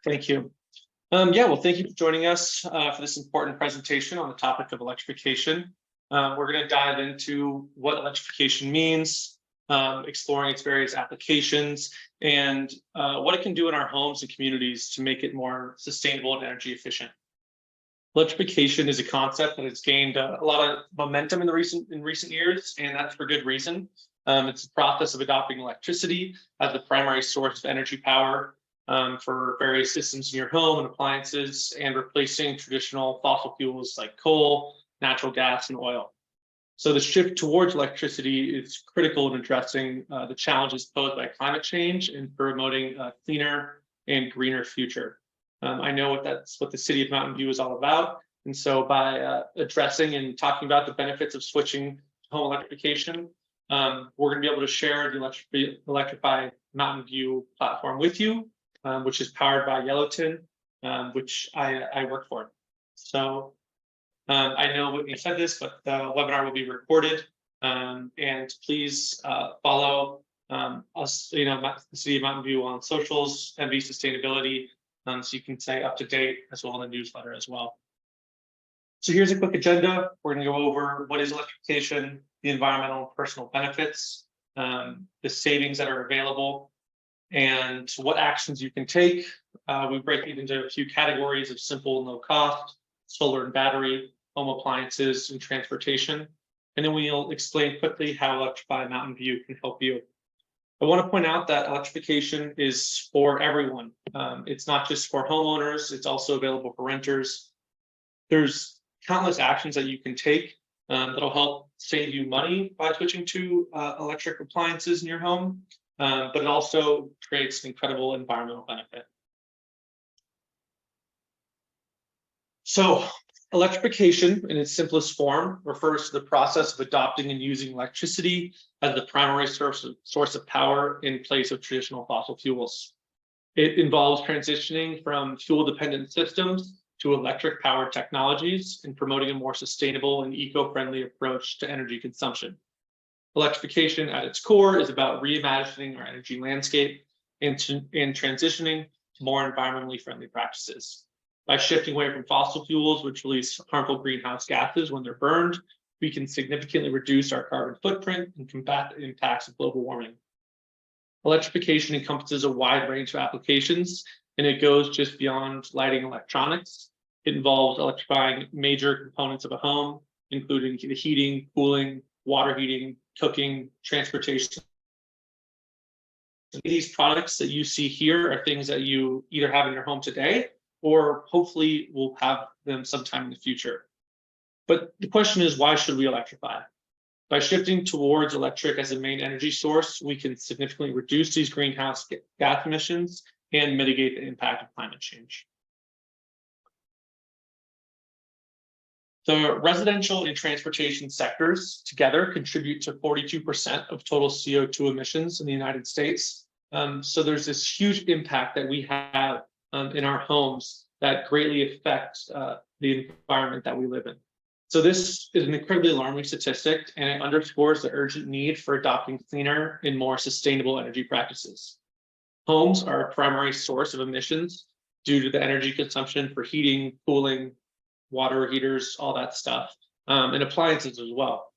Thank you. Well, thank you for joining us for this important presentation on the topic of electrification. We're going to dive into what electrification means, exploring its various applications, and what it can do in our homes and communities to make it more sustainable and energy efficient. Electrification is a concept that has gained a lot of momentum in recent years, and that's for good reason. It's the process of adopting electricity as the primary source of energy power for various systems in your home and appliances, and replacing traditional fossil fuels like coal, natural gas, and oil. So the shift towards electricity is critical in addressing the challenges posed by climate change and promoting a cleaner and greener future. I know that's what the city of Mountain View is all about. And so by addressing and talking about the benefits of switching to home electrification, we're going to be able to share the Electrify Mountain View platform with you, which is powered by Yellowton, which I work for. So I know we said this, but the webinar will be recorded. And please follow us, the City of Mountain View on socials, MV Sustainability, so you can stay up to date, as well in the newsletter as well. So here's a quick agenda. We're going to go over what is electrification, the environmental and personal benefits, the savings that are available, and what actions you can take. We break it into a few categories of simple and low cost, solar and battery, home appliances, and transportation. And then we'll explain quickly how Electrify Mountain View can help you. I want to point out that electrification is for everyone. It's not just for homeowners, it's also available for renters. There's countless actions that you can take that'll help save you money by switching to electric appliances in your home, but it also creates an incredible environmental benefit. So electrification in its simplest form refers to the process of adopting and using electricity as the primary source of power in place of traditional fossil fuels. It involves transitioning from fuel-dependent systems to electric-powered technologies and promoting a more sustainable and eco-friendly approach to energy consumption. Electrification at its core is about reimagining our energy landscape and transitioning to more environmentally friendly practices. By shifting away from fossil fuels, which release harmful greenhouse gases when they're burned, we can significantly reduce our carbon footprint and combat the impacts of global warming. Electrification encompasses a wide range of applications, and it goes just beyond lighting electronics. It involves electrifying major components of a home, including the heating, cooling, water heating, cooking, transportation. These products that you see here are things that you either have in your home today, or hopefully we'll have them sometime in the future. But the question is, why should we electrify? By shifting towards electric as a main energy source, we can significantly reduce these greenhouse gas emissions and mitigate the impact of climate change. The residential and transportation sectors together contribute to 42% of total CO2 emissions in the United States. So there's this huge impact that we have in our homes that greatly affects the environment that we live in. So this is an incredibly alarming statistic, and it underscores the urgent need for adopting cleaner and more sustainable energy practices. Homes are a primary source of emissions due to the energy consumption for heating, cooling, water heaters, all that stuff, and appliances as well.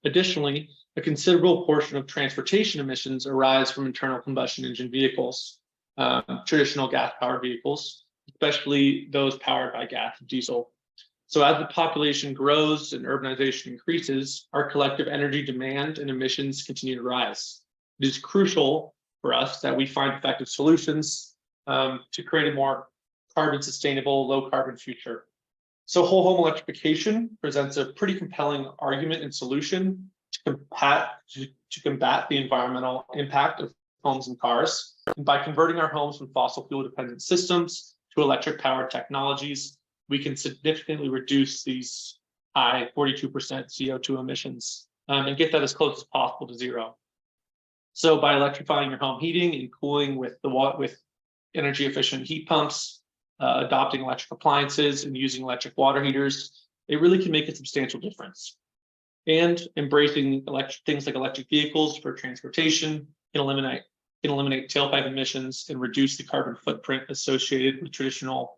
Additionally, a considerable portion of transportation emissions arise from internal combustion engine vehicles, traditional gas-powered vehicles, especially those powered by gas and diesel. So as the population grows and urbanization increases, our collective energy demand and emissions continue to rise. It is crucial for us that we find effective solutions to create a more carbon sustainable, low carbon future. So whole home electrification presents a pretty compelling argument and solution to combat the environmental impact of homes and cars. And by converting our homes from fossil fuel dependent systems to electric powered technologies, we can significantly reduce these high 42% CO2 emissions and get that as close as possible to zero. So by electrifying your home heating and cooling with energy efficient heat pumps, adopting electric appliances and using electric water heaters, it really can make a substantial difference. And embracing things like electric vehicles for transportation can eliminate can eliminate tailpipe emissions and reduce the carbon footprint associated with traditional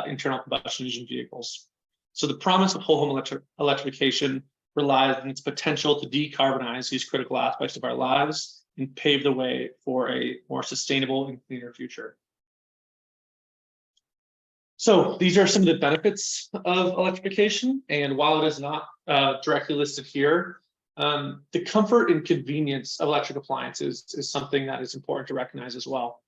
internal combustion engine vehicles. So the promise of whole home electrification relies on its potential to decarbonize these critical aspects of our lives and pave the way for a more sustainable and cleaner future. So these are some of the benefits of electrification, and while it is not directly listed here, the comfort and convenience of electric appliances is something that is important to recognize as well.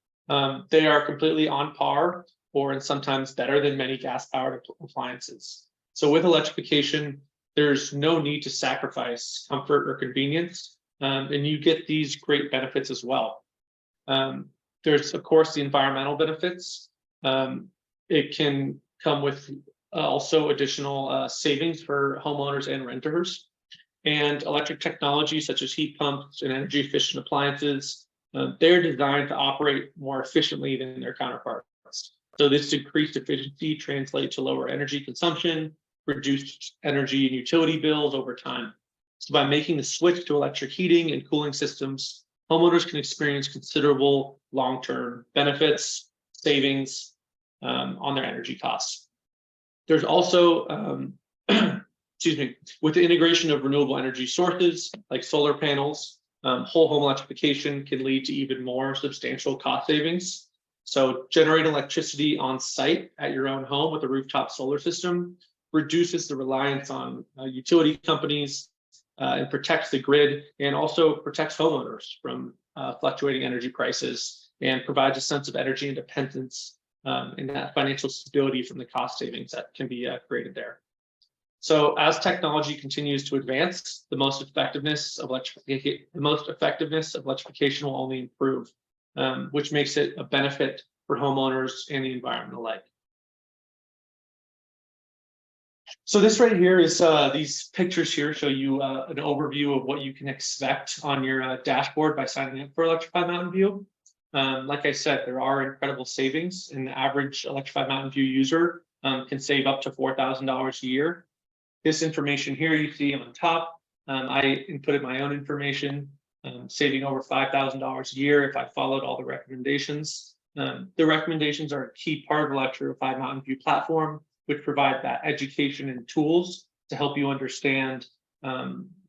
They are completely on par, or and sometimes better than many gas-powered appliances. So with electrification, there's no need to sacrifice comfort or convenience, and you get these great benefits as well. There's, of course, the environmental benefits. It can come with also additional savings for homeowners and renters. And electric technology such as heat pumps and energy efficient appliances, they're designed to operate more efficiently than their counterparts. So this increased efficiency translates to lower energy consumption, reduced energy and utility bills over time. So by making the switch to electric heating and cooling systems, homeowners can experience considerable long-term benefits, savings on their energy costs. There's also, excuse me, with the integration of renewable energy sources like solar panels, whole home electrification can lead to even more substantial cost savings. So generating electricity on site at your own home with a rooftop solar system reduces the reliance on utility companies and protects the grid, and also protects homeowners from fluctuating energy prices, and provides a sense of energy independence and that financial stability from the cost savings that can be created there. So as technology continues to advance, the most effectiveness of electrification will only improve, which makes it a benefit for homeowners and the environment alike. So this right here is these pictures here show you an overview of what you can expect on your dashboard by signing up for Electrified Mountain View. Like I said, there are incredible savings, and the average Electrified Mountain View user can save up to $4,000 a year. This information here you see on top, I inputted my own information, saving over $5,000 a year if I followed all the recommendations. The recommendations are a key part of the Electrified Mountain View platform, which provide that education and tools to help you understand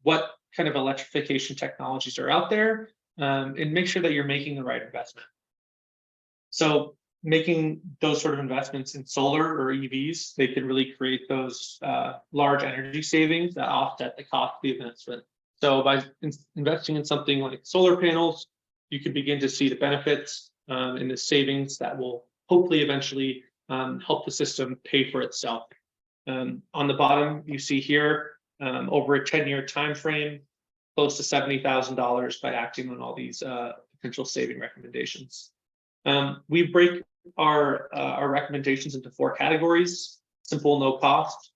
what kind of electrification technologies are out there, and make sure that you're making the right investment. So making those sort of investments in solar or EVs, they can really create those large energy savings that offset the cost of the investment. So by investing in something like solar panels, you can begin to see the benefits and the savings that will hopefully eventually help the system pay for itself. On the bottom, you see here, over a 10-year time frame, close to $70,000 by acting on all these potential saving recommendations. We break our recommendations into 4 categories: simple, no cost,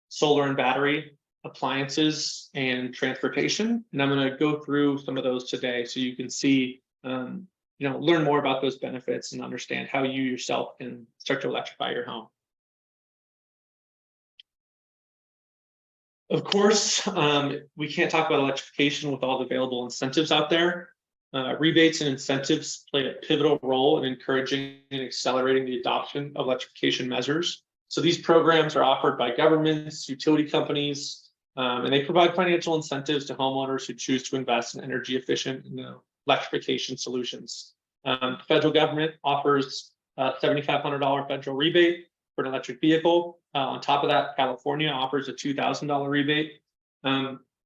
solar and battery, appliances, and transportation. And I'm going to go through some of those today so you can see, learn more about those benefits and understand how you yourself can start to electrify your home. Of course, we can't talk about electrification with all the available incentives out there. Rebates and incentives play a pivotal role in encouraging and accelerating the adoption of electrification measures. So these programs are offered by governments, utility companies, and they provide financial incentives to homeowners who choose to invest in energy efficient electrification solutions. The federal government offers a $7,500 federal rebate for an electric vehicle. On top of that, California offers a $2,000 rebate.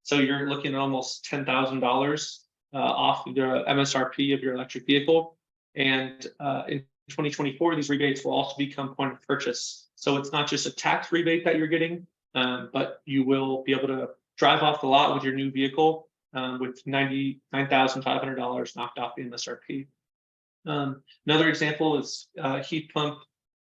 So you're looking at almost $10,000 off the MSRP of your electric vehicle. And in 2024, these rebates will also become point of purchase. So it's not just a tax rebate that you're getting, but you will be able to drive off the lot with your new vehicle with $99,500 knocked off the MSRP. Another example is heat pump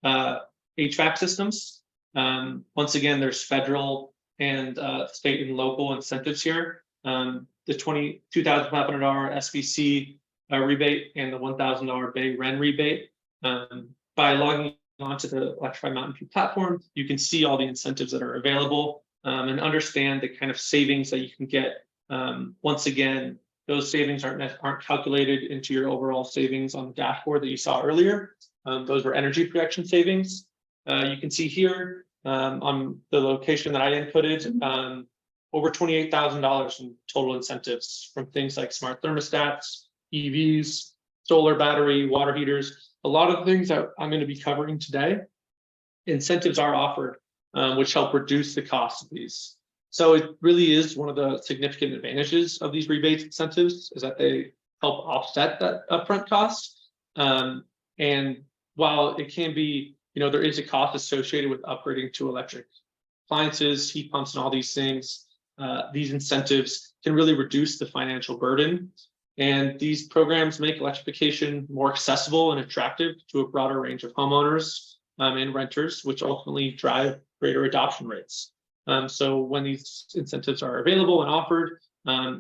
HVAC systems. Once again, there's federal and state and local incentives here. The $2,500 SVC rebate and the $1,000 Bay REN rebate. By logging onto the Electrified Mountain View platform, you can see all the incentives that are available and understand the kind of savings that you can get, once again, those savings aren't calculated into your overall savings on the dashboard that you saw earlier. Those were energy projection savings. You can see here on the location that I inputted, over $28,000 in total incentives from things like smart thermostats, EVs, solar battery, water heaters, a lot of things that I'm going to be covering today. Incentives are offered, which help reduce the cost of these. So it really is one of the significant advantages of these rebate incentives is that they help offset that upfront cost. And while it can be, there is a cost associated with upgrading to electric appliances, heat pumps, and all these things. These incentives can really reduce the financial burden. And these programs make electrification more accessible and attractive to a broader range of homeowners and renters, which ultimately drive greater adoption rates. So when these incentives are available and offered,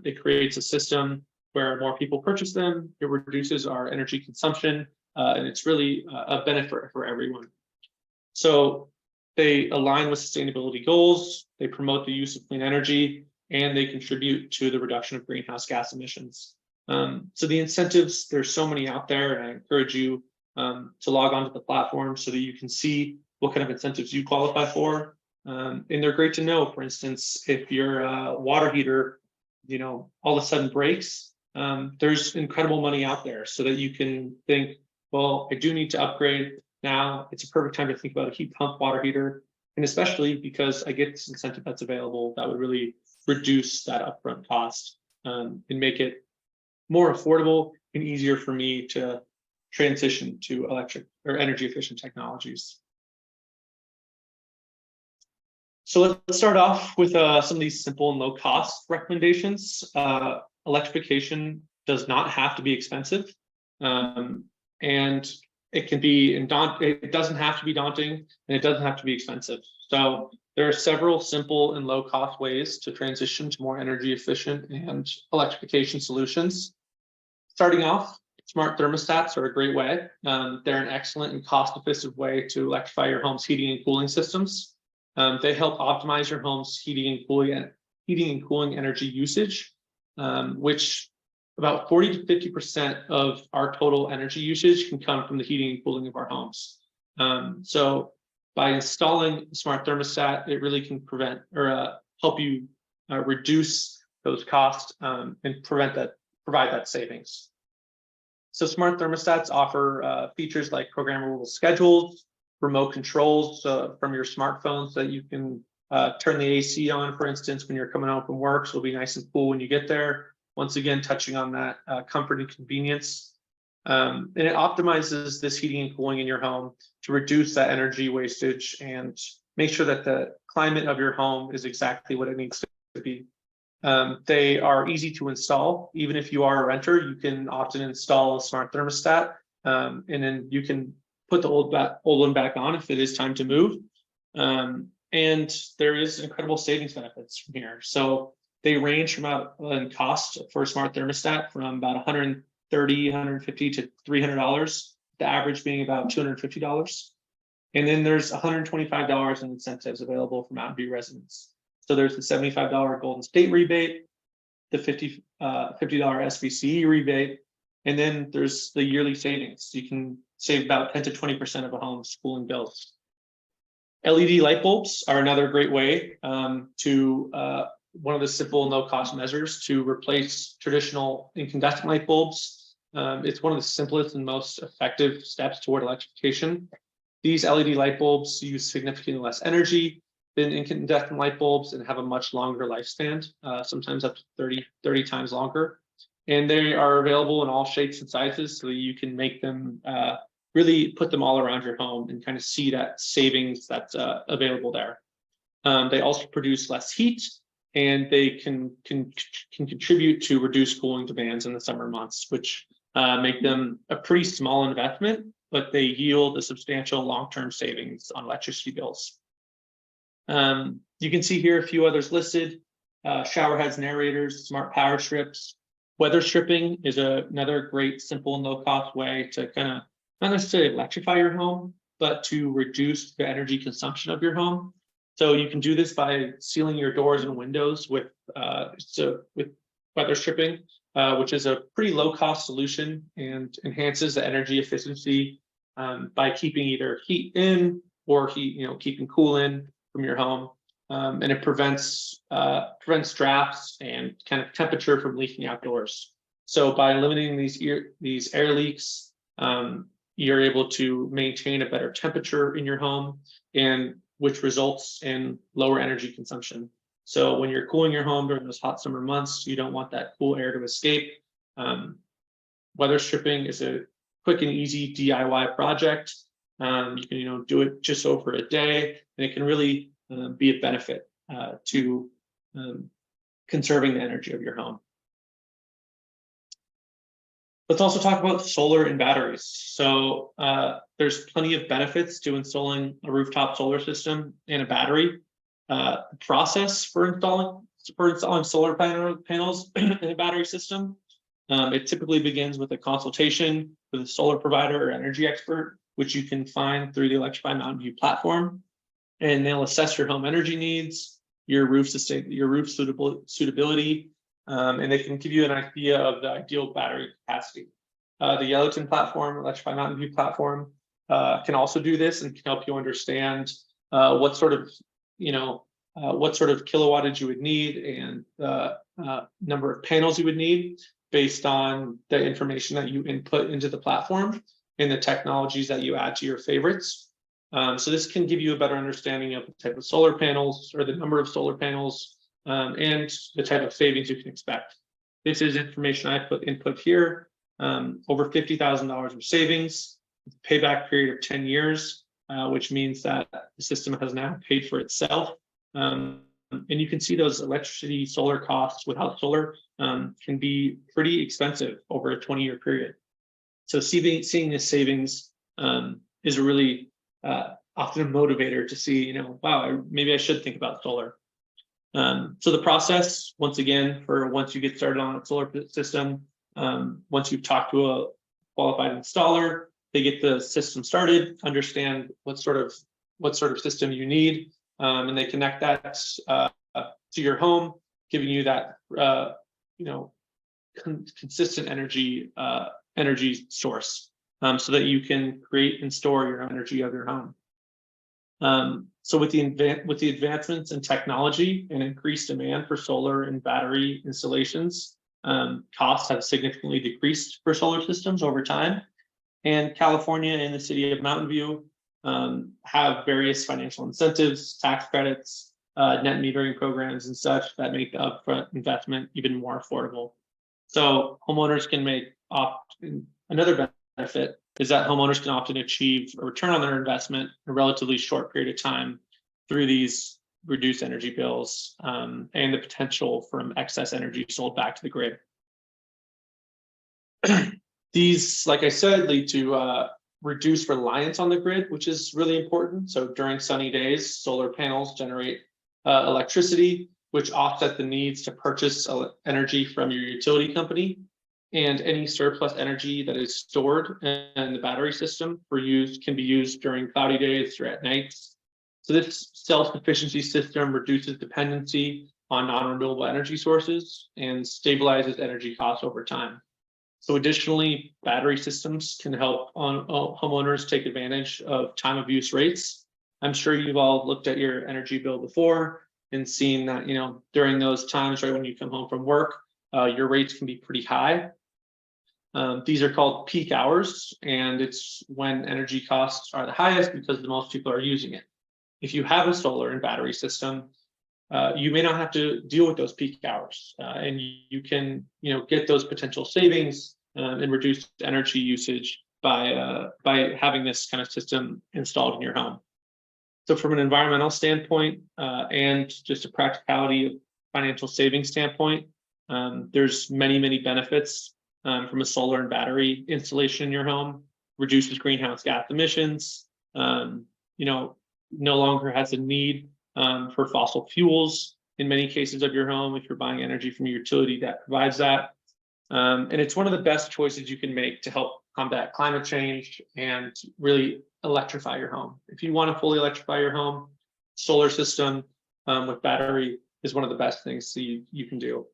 it creates a system where more people purchase them, it reduces our energy consumption, and it's really a benefit for everyone. So they align with sustainability goals, they promote the use of clean energy, and they contribute to the reduction of greenhouse gas emissions. So the incentives, there's so many out there, and I encourage you to log onto the platform so that you can see what kind of incentives you qualify for. And they're great to know. For instance, if your water heater, all of a sudden breaks, there's incredible money out there so that you can think, well, I do need to upgrade. Now it's a perfect time to think about a heat pump water heater. And especially because I get this incentive that's available, that would really reduce that upfront cost and make it more affordable and easier for me to transition to electric or energy efficient technologies. So let's start off with some of these simple and low cost recommendations. Electrification does not have to be expensive, and it can be it doesn't have to be daunting, and it doesn't have to be expensive. So there are several simple and low cost ways to transition to more energy efficient and electrification solutions. Starting off, smart thermostats are a great way. They're an excellent and cost efficient way to electrify your home's heating and cooling systems. They help optimize your home's heating and cooling energy usage, which about 40 to 50% of our total energy usage can come from the heating and cooling of our homes. So by installing a smart thermostat, it really can prevent or help you reduce those costs and provide that savings. So smart thermostats offer features like programmable schedules, remote controls from your smartphone so that you can turn the AC on, for instance, when you're coming home from work, so it'll be nice and cool when you get there. Once again, touching on that comfort and convenience. And it optimizes this heating and cooling in your home to reduce that energy wastage and make sure that the climate of your home is exactly what it needs to be. They are easy to install. Even if you are a renter, you can often install a smart thermostat, and then you can put the old one back on if it is time to move. And there is incredible savings benefits from here. So they range from in cost for a smart thermostat from about $130, $150 to $300, the average being about $250. And then there's $125 in incentives available for Mountain View residents. So there's the $75 Golden State rebate, the $50 SBCE rebate, and then there's the yearly savings. You can save about 10 to 20% of a home's cooling bills. LED light bulbs are another great way to one of the simple no-cost measures to replace traditional incandescent light bulbs. It's one of the simplest and most effective steps toward electrification. These LED light bulbs use significantly less energy than incandescent light bulbs and have a much longer lifespan, sometimes up to 30 times longer. And they are available in all shapes and sizes, so that you can make them, really put them all around your home and kind of see that savings that's available there. They also produce less heat, and they can contribute to reduced cooling demands in the summer months, which make them a pretty small investment, but they yield a substantial long-term savings on electricity bills. You can see here a few others listed: shower heads and aerators, smart power strips. Weather stripping is another great, simple, no-cost way to kind of not necessarily electrify your home, but to reduce the energy consumption of your home. So you can do this by sealing your doors and windows with weather stripping. which is a pretty low-cost solution and enhances the energy efficiency by keeping either heat in or keeping cool in from your home, and it prevents drafts and kind of temperature from leaking outdoors. So by limiting these air leaks, you're able to maintain a better temperature in your home, and which results in lower energy consumption. So when you're cooling your home during those hot summer months, you don't want that cool air to escape. Weather stripping is a quick and easy DIY project. You can do it just over a day, and it can really be a benefit to conserving the energy of your home. Let's also talk about solar and batteries. So there's plenty of benefits to installing a rooftop solar system and a battery. The process for installing solar panels in a battery system, it typically begins with a consultation with a solar provider or energy expert, which you can find through the Electrify Mountain View platform. And they'll assess your home energy needs, your roof suitability, and they can give you an idea of the ideal battery capacity. The Yellowton platform, Electrify Mountain View platform, can also do this and can help you understand what sort of kilowattage you would need and the number of panels you would need based on the information that you input into the platform and the technologies that you add to your favorites. So this can give you a better understanding of the type of solar panels or the number of solar panels and the type of savings you can expect. This is information I input here. Over $50,000 of savings, payback period of 10 years, which means that the system has now paid for itself. And you can see those electricity solar costs without solar can be pretty expensive over a 20-year period. So seeing this savings is a really often a motivator to see, wow, maybe I should think about solar. So the process, once again, once you get started on a solar system, once you've talked to a qualified installer, they get the system started, understand what sort of system you need, and they connect that to your home, giving you that consistent energy source, so that you can create and store your energy of your home. So with the advancements in technology and increased demand for solar and battery installations, costs have significantly decreased for solar systems over time. And California and the city of Mountain View have various financial incentives, tax credits, net metering programs, and such that make the upfront investment even more affordable. So homeowners can another benefit is that homeowners can often achieve a return on their investment in a relatively short period of time through these reduced energy bills and the potential from excess energy sold back to the grid. These, like I said, lead to reduced reliance on the grid, which is really important. So during sunny days, solar panels generate electricity, which offset the needs to purchase energy from your utility company. And any surplus energy that is stored in the battery system can be used during cloudy days or at nights. So this self-sufficiency system reduces dependency on non-renewable energy sources and stabilizes energy costs over time. So additionally, battery systems can help homeowners take advantage of time of use rates. I'm sure you've all looked at your energy bill before and seen that, during those times, right when you come home from work, your rates can be pretty high. These are called peak hours, and it's when energy costs are the highest because the most people are using it. If you have a solar and battery system, you may not have to deal with those peak hours, and you can, get those potential savings and reduced energy usage by having this kind of system installed in your home. So from an environmental standpoint and just a practicality of financial savings standpoint, there's many benefits from a solar and battery installation in your home. Reduces greenhouse gas emissions, no longer has a need for fossil fuels in many cases of your home if you're buying energy from your utility that provides that. And it's one of the best choices you can make to help combat climate change and really electrify your home. If you want to fully electrify your home, solar system with battery is one of the best things you can do.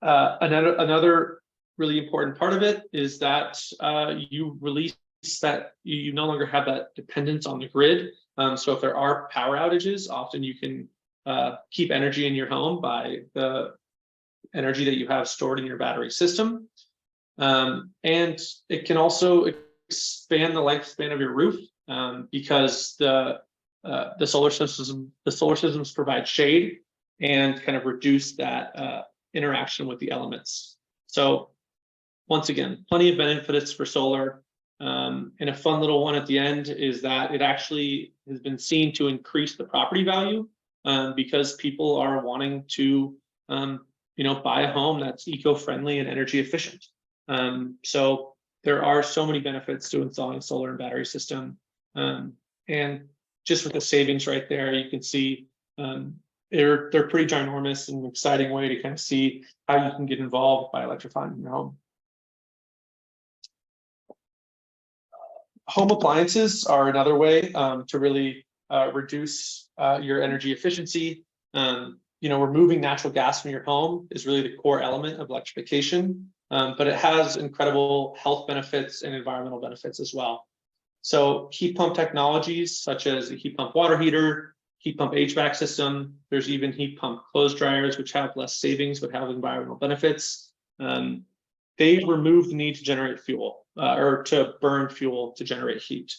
Another really important part of it is that you release that you no longer have that dependence on the grid. So if there are power outages, often you can keep energy in your home by the energy that you have stored in your battery system. And it can also expand the lifespan of your roof because the solar systems provide shade and kind of reduce that interaction with the elements. So once again, plenty of benefits for solar. And a fun little one at the end is that it actually has been seen to increase the property value because people are wanting to buy a home that's eco-friendly and energy efficient. So there are so many benefits to installing a solar and battery system. And just with the savings right there, you can see they're pretty ginormous and an exciting way to kind of see how you can get involved by electrifying your home. Home appliances are another way to really reduce your energy efficiency. Removing natural gas from your home is really the core element of electrification, but it has incredible health benefits and environmental benefits as well. So heat pump technologies such as a heat pump water heater, heat pump HVAC system, there's even heat pump clothes dryers, which have less savings but have environmental benefits. They remove the need to generate fuel or to burn fuel to generate heat.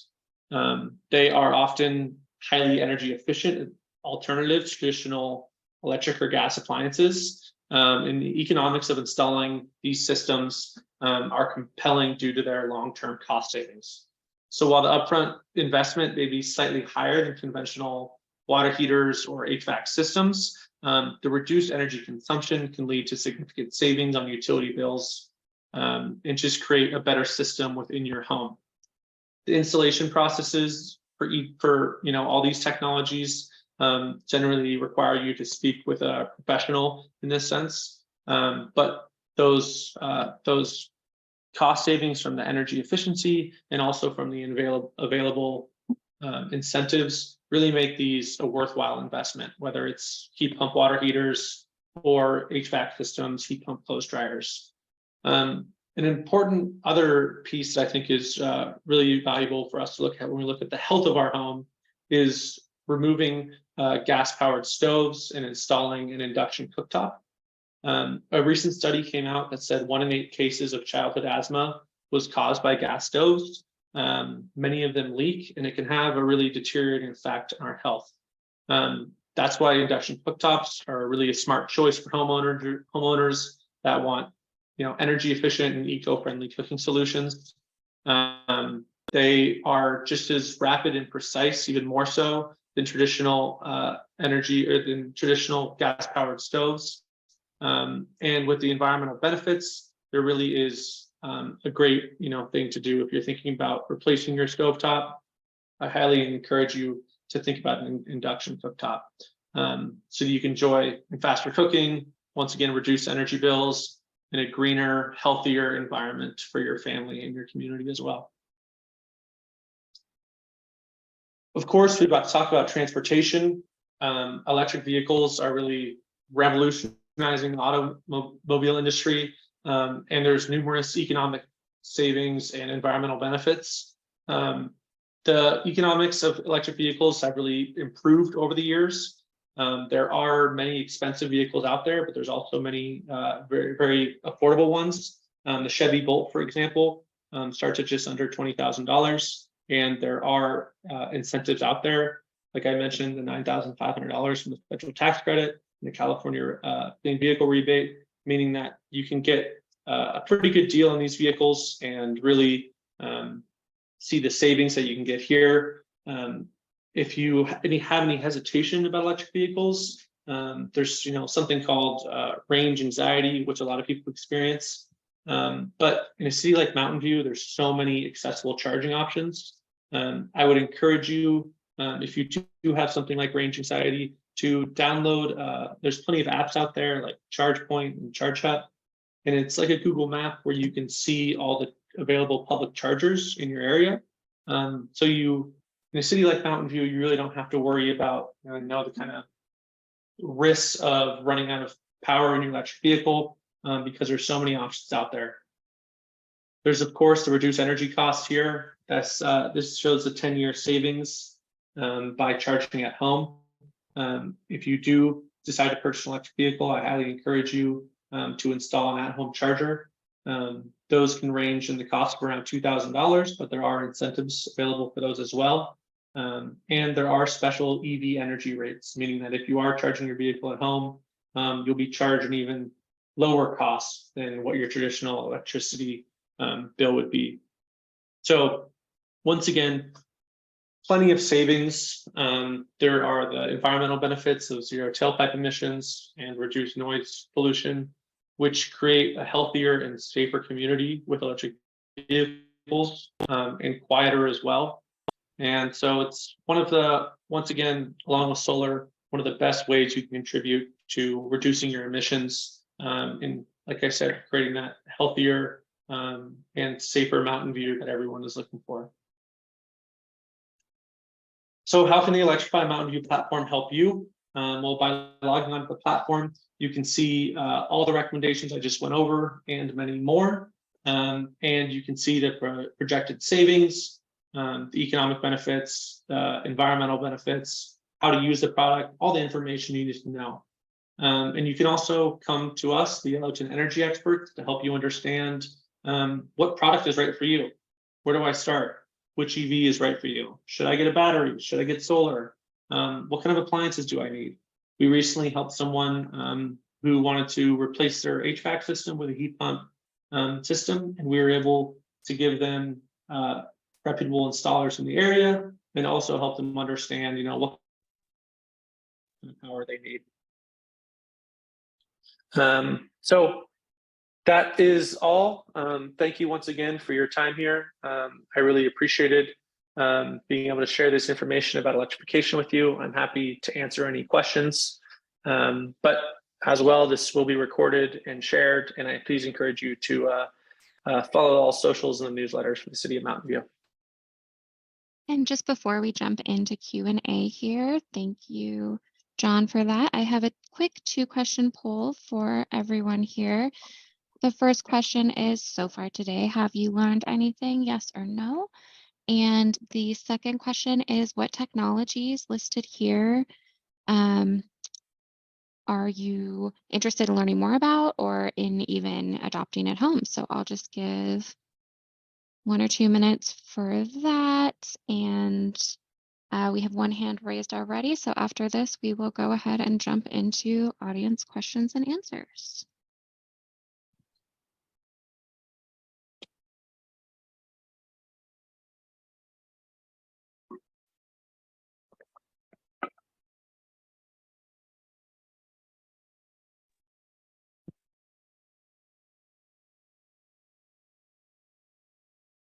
They are often highly energy efficient alternatives to traditional electric or gas appliances. And the economics of installing these systems are compelling due to their long-term cost savings. So while the upfront investment may be slightly higher than conventional water heaters or HVAC systems, the reduced energy consumption can lead to significant savings on utility bills and just create a better system within your home. The installation processes for all these technologies generally require you to speak with a professional in this sense, but those cost savings from the energy efficiency and also from the available incentives really make these a worthwhile investment, whether it's heat pump water heaters or HVAC systems, heat pump clothes dryers. An important other piece that I think is really valuable for us to look at when we look at the health of our home is removing gas-powered stoves and installing an induction cooktop. A recent study came out that said 1 in 8 cases of childhood asthma was caused by gas stoves. Many of them leak, and it can have a really deteriorating effect on our health. That's why induction cooktops are really a smart choice for homeowners that want energy efficient and eco-friendly cooking solutions. They are just as rapid and precise, even more so than traditional energy or than traditional gas-powered stoves. And with the environmental benefits, there really is a great thing to do if you're thinking about replacing your stovetop. I highly encourage you to think about an induction cooktop so you can enjoy faster cooking, once again reduce energy bills, and a greener, healthier environment for your family and your community as well. Of course, we've got to talk about transportation. Electric vehicles are really revolutionizing the automobile industry, and there's numerous economic savings and environmental benefits. The economics of electric vehicles have really improved over the years. There are many expensive vehicles out there, but there's also many very, very affordable ones. The Chevy Bolt, for example, starts at just under $20,000. And there are incentives out there. Like I mentioned, the $9,500 from the federal tax credit and the California clean vehicle rebate, meaning that you can get a pretty good deal on these vehicles and really see the savings that you can get here. If you have any hesitation about electric vehicles, there's something called range anxiety, which a lot of people experience. But in a city like Mountain View, there's so many accessible charging options. I would encourage you, if you do have something like range anxiety, to download. There's plenty of apps out there like ChargePoint and ChargeHub, and it's like a Google map where you can see all the available public chargers in your area. So in a city like Mountain View, you really don't have to worry about the kind of risks of running out of power in your electric vehicle. because there's so many options out there. There's, of course, the reduced energy costs here. This shows the 10-year savings by charging at home. If you do decide to purchase an electric vehicle, I highly encourage you to install an at-home charger. Those can range in the cost of around $2,000, but there are incentives available for those as well. And there are special EV energy rates, meaning that if you are charging your vehicle at home, you'll be charged an even lower cost than what your traditional electricity bill would be. So once again, plenty of savings. There are the environmental benefits of zero tailpipe emissions and reduced noise pollution, which create a healthier and safer community with electric vehicles, and quieter as well. And so it's one of the, once again, along with solar, one of the best ways you can contribute to reducing your emissions, and like I said, creating that healthier and safer mountain view that everyone is looking for. So how can the Electrify Mountain View platform help you? Well, by logging onto the platform, you can see all the recommendations I just went over and many more. And you can see the projected savings, the economic benefits, the environmental benefits, how to use the product, all the information you need to know. And you can also come to us, the Electric Energy experts, to help you understand what product is right for you. Where do I start? Which EV is right for you? Should I get a battery? Should I get solar? What kind of appliances do I need? We recently helped someone who wanted to replace their HVAC system with a heat pump system, and we were able to give them reputable installers in the area, and also help them understand, what kind of power they need. So that is all. Thank you once again for your time here. I really appreciated being able to share this information about electrification with you. I'm happy to answer any questions. But as well, this will be recorded and shared, and I please encourage you to follow all socials and the newsletters for the City of Mountain View. And just before we jump into Q&A here, thank you, John, for that. I have a quick 2-question poll for everyone here. The first question is, so far today, have you learned anything, yes or no? And the second question is, what technologies listed here are you interested in learning more about or in even adopting at home? So I'll just give 1 or 2 minutes for that. And we have one hand raised already. So after this, we will go ahead and jump into audience questions and answers.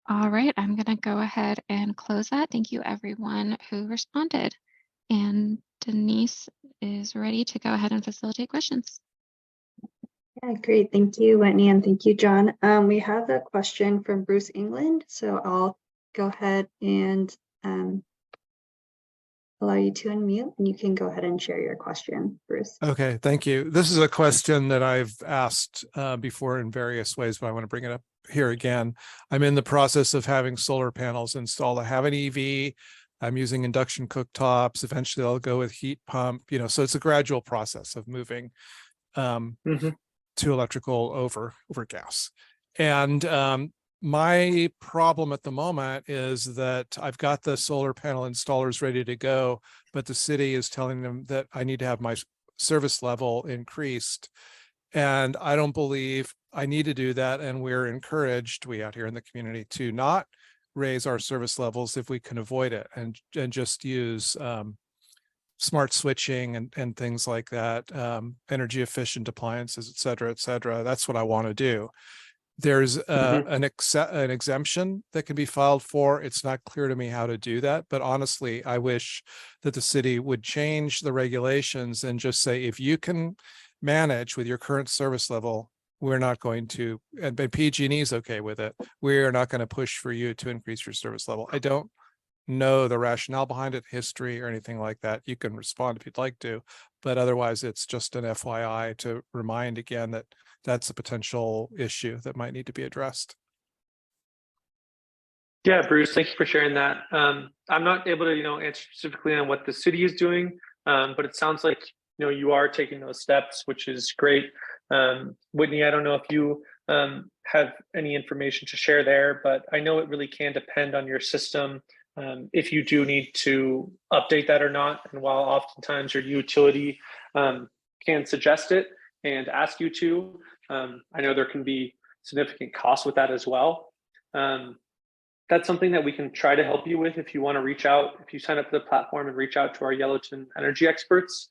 All right, I'm going to go ahead and close that. Thank you, everyone who responded. And Denise is ready to go ahead and facilitate questions. Yeah, great. Thank you, Whitney, and thank you, John. We have a question from Bruce England, so I'll go ahead and allow you to unmute, and you can go ahead and share your question, Bruce. Okay, thank you. This is a question that I've asked before in various ways, but I want to bring it up here again. I'm in the process of having solar panels installed. I have an EV. I'm using induction cooktops. Eventually, I'll go with heat pump. So it's a gradual process of moving to electrical over gas. And my problem at the moment is that I've got the solar panel installers ready to go, but the city is telling them that I need to have my service level increased. And I don't believe I need to do that. And we're encouraged, we out here in the community, to not raise our service levels if we can avoid it, and just use smart switching and things like that, energy efficient appliances, et cetera, et cetera. That's what I want to do. There's an exemption that can be filed for. It's not clear to me how to do that, but honestly, I wish that the city would change the regulations and just say, if you can manage with your current service level, we're not going to, and PG&E is okay with it, we're not going to push for you to increase your service level. I don't know the rationale behind it, history, or anything like that. You can respond if you'd like to, but otherwise it's just an FYI to remind again that that's a potential issue that might need to be addressed. Yeah, Bruce, thank you for sharing that. I'm not able to, answer specifically on what the city is doing, but it sounds like, you are taking those steps, which is great. Whitney, I don't know if you have any information to share there, but I know it really can depend on your system if you do need to update that or not. And while oftentimes your utility can suggest it and ask you to, I know there can be significant costs with that as well. That's something that we can try to help you with if you want to reach out. If you sign up for the platform and reach out to our Yellowton energy experts,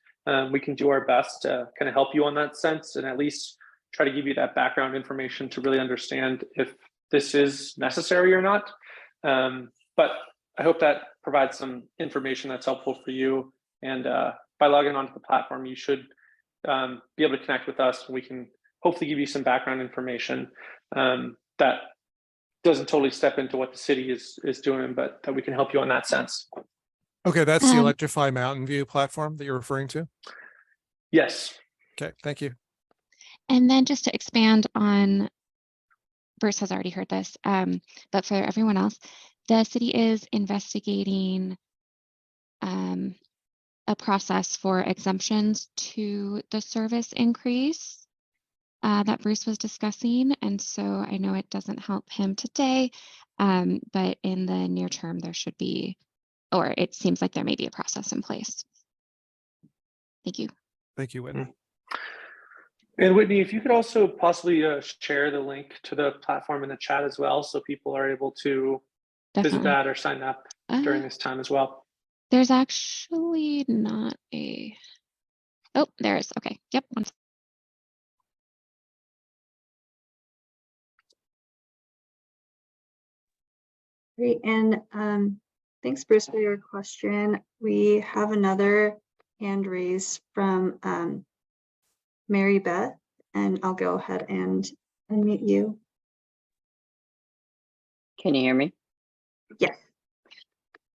we can do our best to kind of help you on that sense and at least try to give you that background information to really understand if this is necessary or not. But I hope that provides some information that's helpful for you. And by logging onto the platform, you should be able to connect with us. We can hopefully give you some background information that doesn't totally step into what the city is doing, but that we can help you on that sense. Okay, that's the Electrify Mountain View platform that you're referring to? Yes. Okay, thank you. And then just to expand on, Bruce has already heard this, but for everyone else, the city is investigating a process for exemptions to the service increase that Bruce was discussing. And so I know it doesn't help him today, but in the near term, there should be, or it seems like there may be a process in place. Thank you. Thank you, Whitney. And Whitney, if you could also possibly share the link to the platform in the chat as well, so people are able to visit that or sign up during this time as well. There's actually not a, oh, there is. Okay. Yep. Great, and thanks, Bruce, for your question. We have another hand raised from Mary Beth, and I'll go ahead and unmute you. Can you hear me? Yes.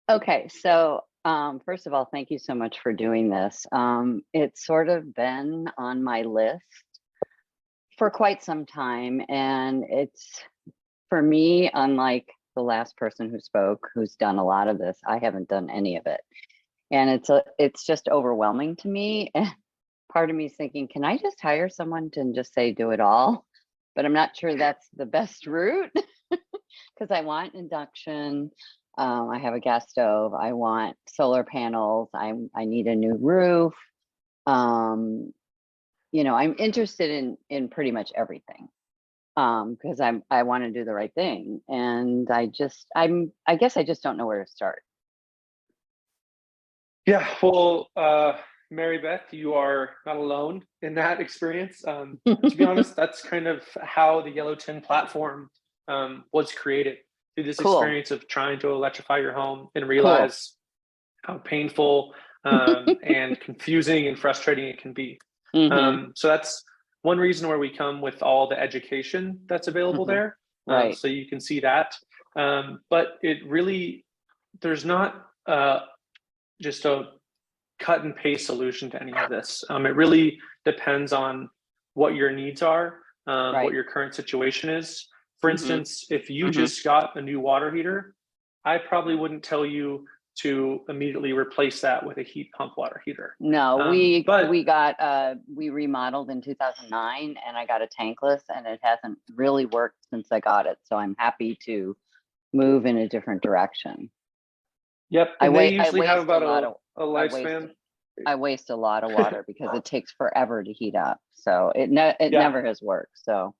Okay, so first of all, thank you so much for doing this. It's sort of been on my list for quite some time, and it's, for me, unlike the last person who spoke, who's done a lot of this, I haven't done any of it. And it's just overwhelming to me. And part of me is thinking, can I just hire someone to just say, do it all? But I'm not sure that's the best route because I want induction. I have a gas stove. I want solar panels. I need a new roof. I'm interested in pretty much everything. Because I want to do the right thing, and I guess I just don't know where to start. Yeah, well, Mary Beth, you are not alone in that experience. To be honest, that's kind of how the Yellowton platform was created, through this experience of trying to electrify your home and realize how painful and confusing and frustrating it can be. So that's one reason where we come with all the education that's available there. Right. So you can see that. But it really, there's not just a cut and paste solution to any of this. It really depends on what your needs are, what your current situation is. For instance, if you just got a new water heater, I probably wouldn't tell you to immediately replace that with a heat pump water heater. No, we remodeled in 2009 and I got a tankless and it hasn't really worked since I got it. So I'm happy to move in a different direction. Yep. They usually have about a lifespan. I waste a lot of water because it takes forever to heat up. So it never has worked. So.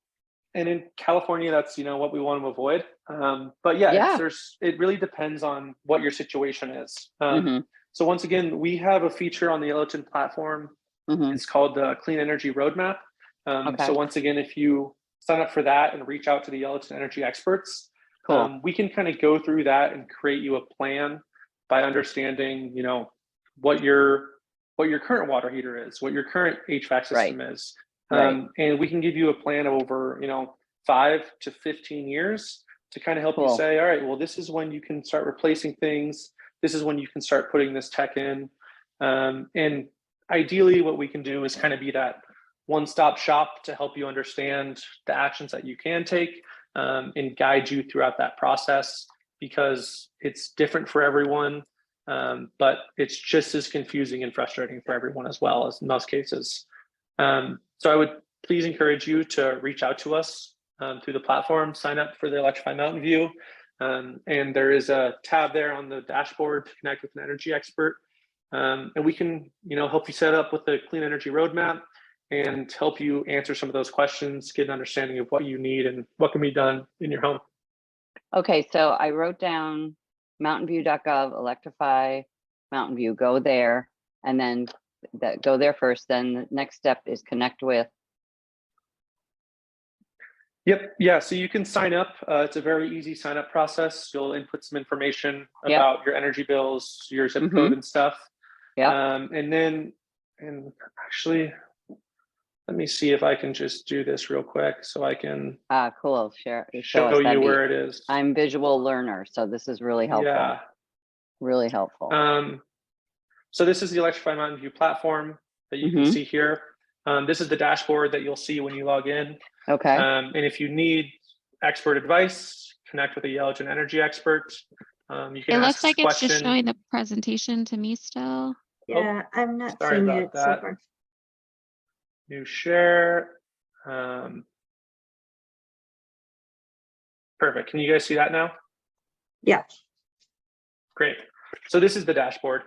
And in California, that's what we want to avoid. But yeah, it really depends on what your situation is. So once again, we have a feature on the Yellowton platform. It's called the Clean Energy Roadmap. So once again, if you sign up for that and reach out to the Yellowton energy experts, we can kind of go through that and create you a plan by understanding, what your current water heater is, what your current HVAC system is. And we can give you a plan over, 5 to 15 years to kind of help you say, all right, well, this is when you can start replacing things. This is when you can start putting this tech in. And ideally what we can do is kind of be that one-stop shop to help you understand the actions that you can take, and guide you throughout that process, because it's different for everyone, but it's just as confusing and frustrating for everyone as well, as in most cases. So I would please encourage you to reach out to us through the platform, sign up for the Electrify Mountain View. And there is a tab there on the dashboard to connect with an energy expert. And we can, help you set up with a clean energy roadmap and help you answer some of those questions, get an understanding of what you need and what can be done in your home. Okay, so I wrote down mountainview.gov, electrify Mountain View, go there, and then go there first. Then the next step is connect with. Yep. Yeah. So you can sign up. It's a very easy sign up process. You'll input some information about your energy bills, your zip code and stuff. Yeah. And actually, let me see if I can just do this real quick so I can Cool. Show show you where it is. I'm visual learner, so this is really helpful. Yeah. Really helpful. So this is the Electrify Mountain View platform that you can see here. This is the dashboard that you'll see when you log in. Okay. And if you need expert advice, connect with a Yellowton energy expert. You can It ask looks like a it's just question. showing the presentation to me still. Yeah, I'm not sorry seeing about it so that. far. New share. Perfect. Can you guys see that now? Yeah. Great. So this is the dashboard.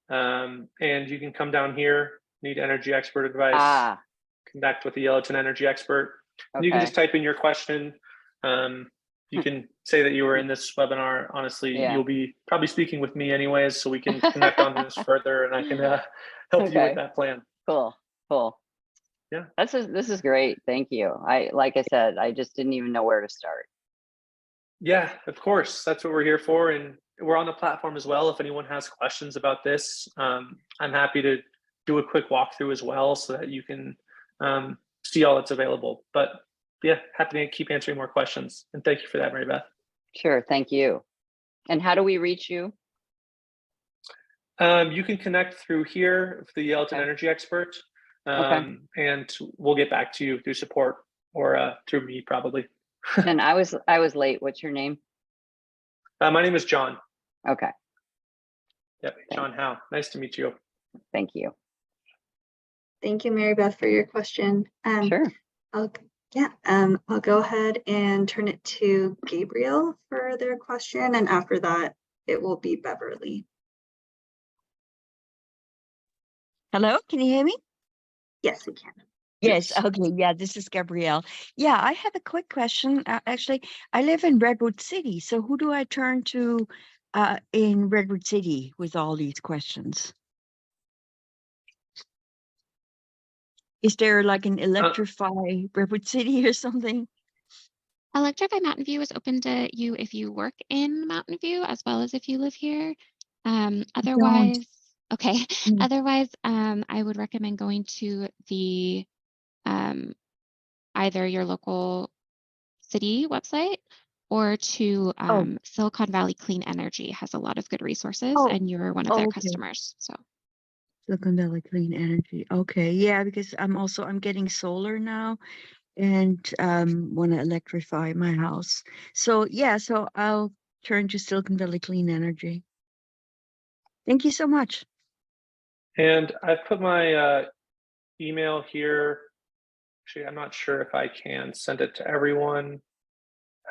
And you can come down here, need energy expert advice, connect with the Yellowton energy expert. Okay. You can just type in your question. You can say that you were in this webinar. Honestly, you'll be probably speaking with me anyways, so we can connect on this further and I can help you with that plan. Cool. Yeah. This is great. Thank you. Like I said, I just didn't even know where to start. Yeah, of course. That's what we're here for. And we're on the platform as well. If anyone has questions about this, I'm happy to do a quick walkthrough as well so that you can see all that's available. But yeah, happy to keep answering more questions. And thank you for that, Mary Beth. Sure. Thank you. And how do we reach you? You can connect through here with the Yellowton energy expert. And we'll get back to you through support or through me probably. And I was late. What's your name? My name is John. Okay. Yep, John Howe. Nice to meet you. Thank you. Thank you, Mary Beth, for your question. Sure. I'll go ahead and turn it to Gabriel for their question, and after that, it will be Beverly. Hello, can you hear me? Yes, we can. Yes. Okay. Yeah, this is Gabrielle. Yeah, I have a quick question. Actually, I live in Redwood City. So who do I turn to in Redwood City with all these questions? Is there like an Electrify Redwood City or something? Electrify Mountain View is open to you if you work in Mountain View as well as if you live here. Otherwise, I would recommend going to the either your local city website or to Silicon Valley Clean Energy has a lot of good resources and you're one of their customers. So Silicon Valley Clean Energy. Okay. Yeah, because I'm getting solar now and want to electrify my house. So yeah, so I'll turn to Silicon Valley Clean Energy. Thank you so much. And I've put my email here. Actually, I'm not sure if I can send it to everyone.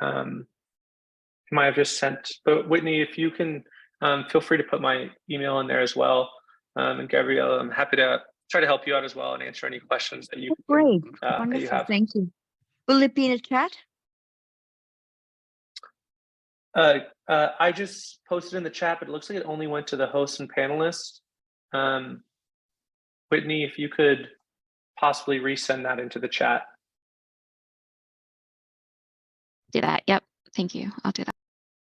I might have just sent, but Whitney, if you can, feel free to put my email in there as well. And Gabrielle, I'm happy to try to help you out as well and answer any questions that you Wonderful. that you have. Thank you. Will it be in a chat? I just posted in the chat, but it looks like it only went to the host and panelists. Whitney, if you could possibly resend that into the chat. do that. Yep. Thank you. I'll do that.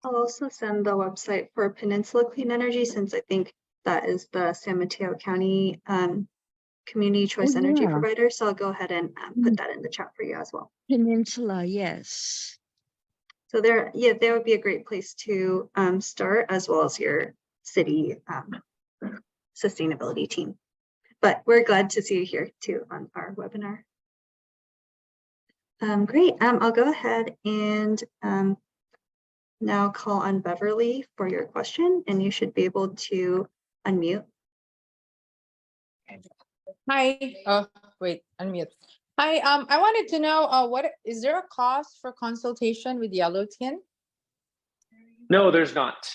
I'll also send the website for Peninsula Clean Energy, since I think that is the San Mateo County community choice energy provider. So I'll go ahead and put that in the chat for you as well. Peninsula, yes. So there would be a great place to start, as well as your city sustainability team. but we're glad to see you here too on our webinar. Great. I'll go ahead and now call on Beverly for your question, and you should be able to unmute. Hi, wait, unmute. Hi, I wanted to know, what is there a cost for consultation with Yellowton? No, there's not.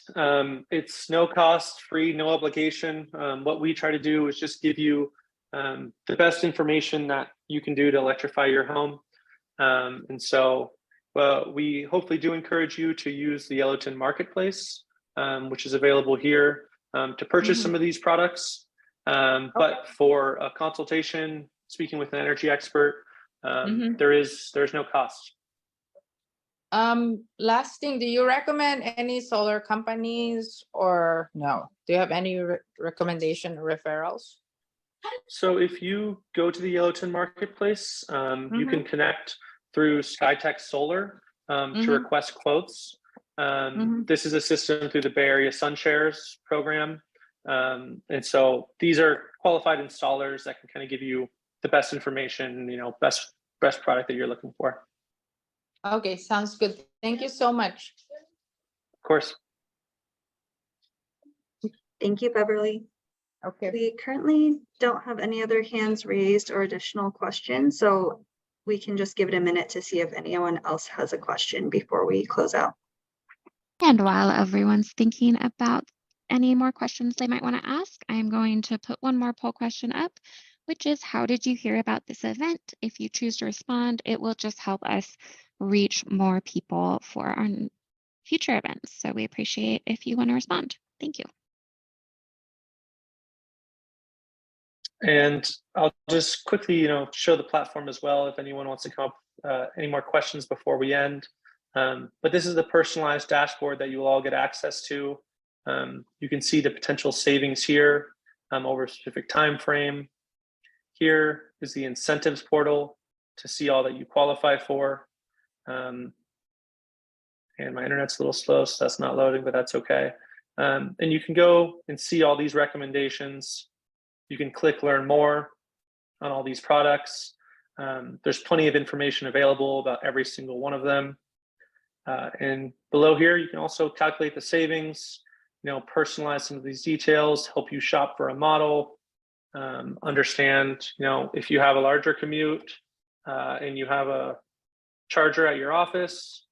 It's no cost, free, no obligation. What we try to do is just give you the best information that you can do to electrify your home. And so we hopefully do encourage you to use the Yellowton Marketplace, which is available here to purchase some of these products. But for a consultation, speaking with an energy expert, there's no cost. Last thing, do you recommend any solar companies or no? Do you have any recommendation or referrals? So if you go to the Yellowton Marketplace, you can connect through SkyTech Solar to request quotes. This is a system through the Bay Area SunShares program. And so these are qualified installers that can kind of give you the best information, best product that you're looking for. Okay, sounds good. Thank you so much. Of course. Thank you, Beverly. Okay. We currently don't have any other hands raised or additional questions, so we can just give it a minute to see if anyone else has a question before we close out. And while everyone's thinking about any more questions they might want to ask, I'm going to put one more poll question up, which is, how did you hear about this event? If you choose to respond, it will just help us reach more people for our future events. So we appreciate if you want to respond. Thank you. And I'll just quickly, show the platform as well if anyone wants to come up any more questions before we end. But this is the personalized dashboard that you will all get access to. You can see the potential savings here over a specific time frame. Here is the incentives portal to see all that you qualify for. And my internet's a little slow, so that's not loading, but that's okay. And you can go and see all these recommendations. You can click learn more on all these products. There's plenty of information available about every single one of them. And below here, you can also calculate the savings, personalize some of these details, help you shop for a model, understand, if you have a larger commute and you have a charger at your office,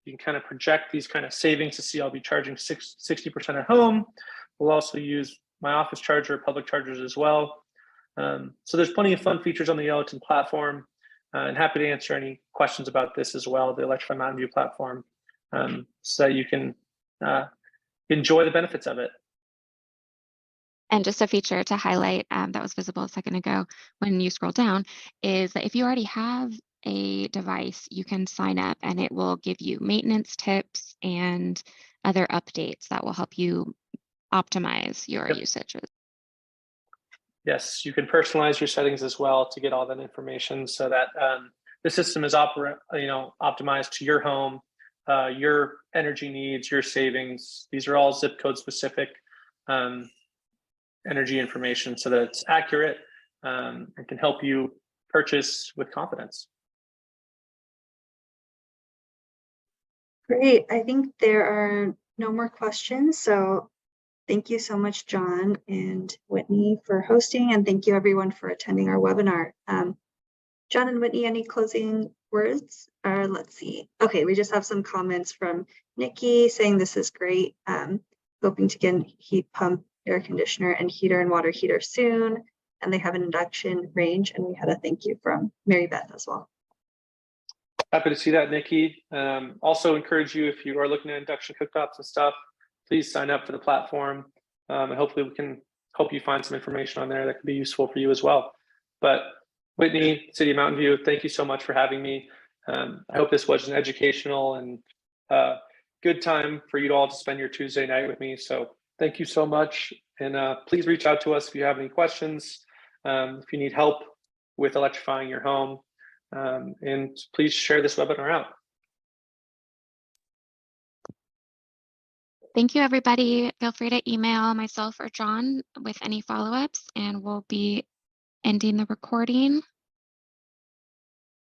you can kind of project these kind of savings to see I'll be charging 60% at home. We'll also use my office charger, public chargers as well. So there's plenty of fun features on the Yellowton platform, and happy to answer any questions about this as well, the Electrify Mountain View platform, so that you can enjoy the benefits of it. And just a feature to highlight that was visible a second ago when you scroll down is that if you already have a device, you can sign up and it will give you maintenance tips and other updates that will help you optimize your usages. Yes, you can personalize your settings as well to get all that information so that the system is optimized to your home, your energy needs, your savings. These are all zip code specific energy information so that it's accurate and can help you purchase with confidence. Great. I think there are no more questions. So thank you so much, John and Whitney, for hosting, and thank you everyone for attending our webinar. John and Whitney, any closing words? Or let's see. Okay, we just have some comments from Nikki saying this is great. Hoping to get a heat pump, air conditioner, and heater and water heater soon. And they have an induction range, and we had a thank you from Mary Beth as well. Happy to see that, Nikki. Also encourage you, if you are looking at induction cooktops and stuff, please sign up for the platform. And hopefully we can help you find some information on there that can be useful for you as well. But Whitney, City of Mountain View, thank you so much for having me. I hope this was an educational and good time for you all to spend your Tuesday night with me. So thank you so much. And please reach out to us if you have any questions, if you need help with electrifying your home. And please share this webinar out. Thank you, everybody. Feel free to email myself or John with any follow-ups, and we'll be ending the recording.